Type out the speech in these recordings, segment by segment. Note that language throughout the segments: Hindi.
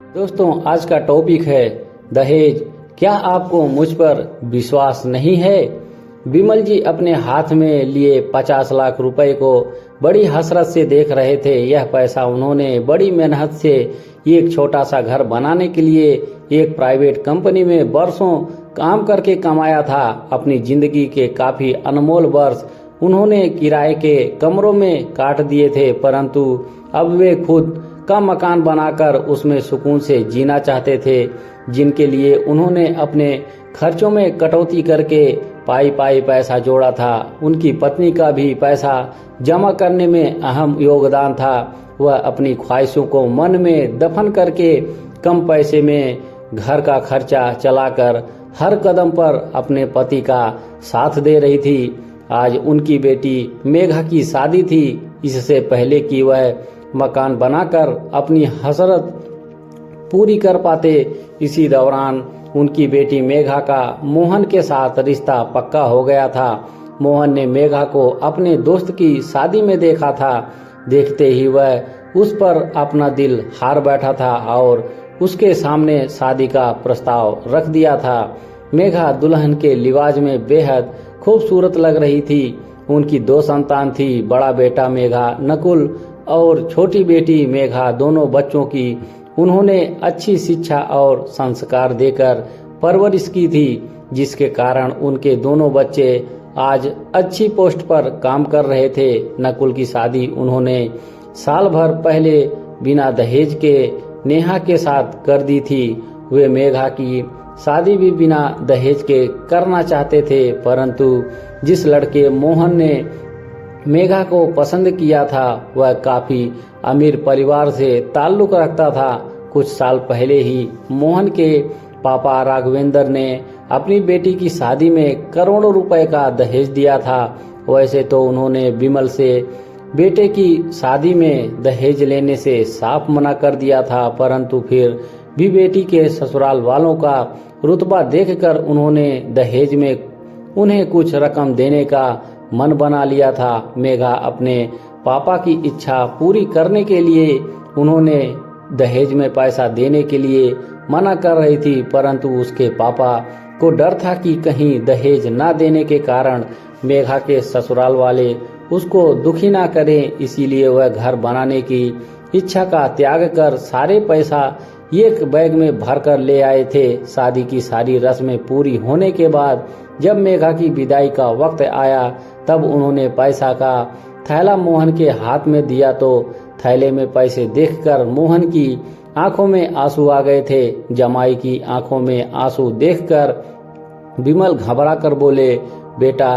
दोस्तों, आज का टॉपिक है दहेज। क्या आपको मुझ पर विश्वास नहीं है? विमल जी अपने हाथ में लिए 50 लाख रुपए को बड़ी हसरत से देख रहे थे। यह पैसा उन्होंने बड़ी मेहनत से एक छोटा सा घर बनाने के लिए एक प्राइवेट कंपनी में वर्षों काम करके कमाया था। अपनी जिंदगी के काफी अनमोल वर्ष उन्होंने किराए के कमरों में काट दिए थे, परंतु अब वे खुद का मकान बनाकर उसमें सुकून से जीना चाहते थे, जिनके लिए उन्होंने अपने खर्चों में कटौती करके पाई पैसा जोड़ा था। उनकी पत्नी का भी पैसा जमा करने में अहम योगदान था। वह अपनी ख्वाहिशों को मन में दफन करके कम पैसे में घर का खर्चा चलाकर हर कदम पर अपने पति का साथ दे रही थी। आज उनकी बेटी मेघा की शादी थी। इससे पहले कि वह मकान बनाकर अपनी हसरत पूरी कर पाते, इसी दौरान उनकी बेटी मेघा का मोहन के साथ रिश्ता पक्का हो गया था। मोहन ने मेघा को अपने दोस्त की शादी में देखा था। देखते ही वह उस पर अपना दिल हार बैठा था और उसके सामने शादी का प्रस्ताव रख दिया था। मेघा दुल्हन के लिबास में बेहद खूबसूरत लग रही थी। उनकी 2 संतान थी, बड़ा बेटा मेघा नकुल और छोटी बेटी मेघा। दोनों बच्चों की उन्होंने अच्छी शिक्षा और संस्कार देकर परवरिश की थी, जिसके कारण उनके दोनों बच्चे आज अच्छी पोस्ट पर काम कर रहे थे। नकुल की शादी उन्होंने साल भर पहले बिना दहेज के नेहा के साथ कर दी थी। वे मेघा की शादी भी बिना दहेज के करना चाहते थे, परंतु जिस लड़के मोहन ने मेघा को पसंद किया था वह काफी अमीर परिवार से ताल्लुक रखता था। कुछ साल पहले ही मोहन के पापा राघवेंद्र ने अपनी बेटी की शादी में करोड़ों रुपए का दहेज दिया था। वैसे तो उन्होंने विमल से बेटे की शादी में दहेज लेने से साफ मना कर दिया था, परंतु फिर भी बेटी के ससुराल वालों का रुतबा देखकर उन्होंने दहेज में उन्हें कुछ रकम देने का मन बना लिया था। मेघा अपने पापा की इच्छा पूरी करने के लिए उन्होंने दहेज में पैसा देने के लिए मना कर रही थी, परंतु उसके पापा को डर था कि कहीं दहेज न देने के कारण मेघा के ससुराल वाले उसको दुखी ना करें। इसीलिए वह घर बनाने की इच्छा का त्याग कर सारे पैसा एक बैग में भरकर ले आए थे। शादी की सारी रस्में पूरी होने के बाद जब मेघा की विदाई का वक्त आया, तब उन्होंने पैसा का थैला मोहन के हाथ में दिया तो थैले में पैसे देखकर मोहन की आंखों में आंसू आ गए थे। जमाई की आंखों में आंसू देखकर विमल घबरा कर बोले, बेटा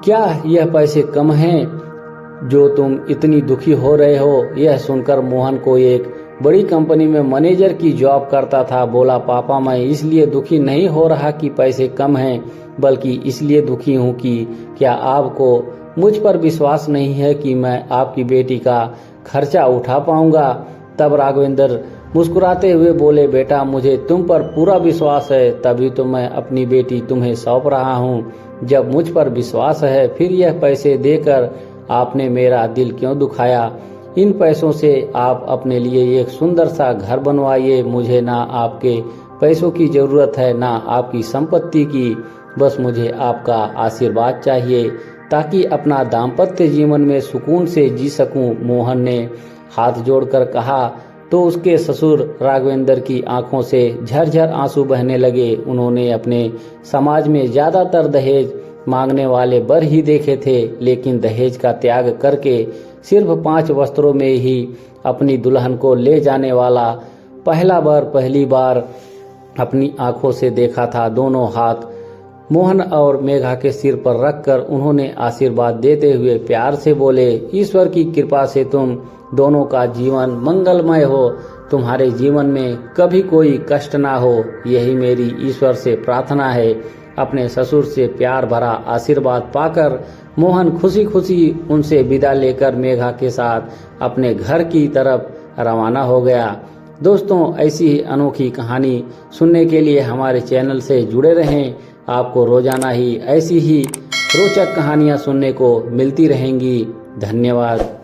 क्या यह पैसे कम हैं जो तुम इतनी दुखी हो रहे हो? यह सुनकर मोहन को एक बड़ी कंपनी में मैनेजर की जॉब करता था बोला, पापा मैं इसलिए दुखी नहीं हो रहा कि पैसे कम हैं, बल्कि इसलिए दुखी हूँ कि क्या आपको मुझ पर विश्वास नहीं है कि मैं आपकी बेटी का खर्चा उठा पाऊंगा? तब राघवेंद्र मुस्कुराते हुए बोले, बेटा मुझे तुम पर पूरा विश्वास है, तभी तो मैं अपनी बेटी तुम्हें सौंप रहा हूँ। जब मुझ पर विश्वास है फिर यह पैसे देकर आपने मेरा दिल क्यों दुखाया? इन पैसों से आप अपने लिए एक सुंदर सा घर बनवाइए। मुझे ना आपके पैसों की जरूरत है ना आपकी संपत्ति की, बस मुझे आपका आशीर्वाद चाहिए ताकि अपना दाम्पत्य जीवन में सुकून से जी सकूं। मोहन ने हाथ जोड़कर कहा तो उसके ससुर राघवेंद्र की आंखों से झरझर आंसू बहने लगे। उन्होंने अपने समाज में ज्यादातर दहेज मांगने वाले बर ही देखे थे, लेकिन दहेज का त्याग करके सिर्फ 5 वस्त्रों में ही अपनी दुल्हन को ले जाने वाला पहली बार अपनी आंखों से देखा था। दोनों हाथ मोहन और मेघा के सिर पर रखकर उन्होंने आशीर्वाद देते हुए प्यार से बोले, ईश्वर की कृपा से तुम दोनों का जीवन मंगलमय हो, तुम्हारे जीवन में कभी कोई कष्ट ना हो, यही मेरी ईश्वर से प्रार्थना है। अपने ससुर से प्यार भरा आशीर्वाद पाकर मोहन खुशी खुशी उनसे विदा लेकर मेघा के साथ अपने घर की तरफ रवाना हो गया। दोस्तों, ऐसी ही अनोखी कहानी सुनने के लिए हमारे चैनल से जुड़े रहें। आपको रोजाना ही ऐसी ही रोचक कहानियां सुनने को मिलती रहेंगी। धन्यवाद।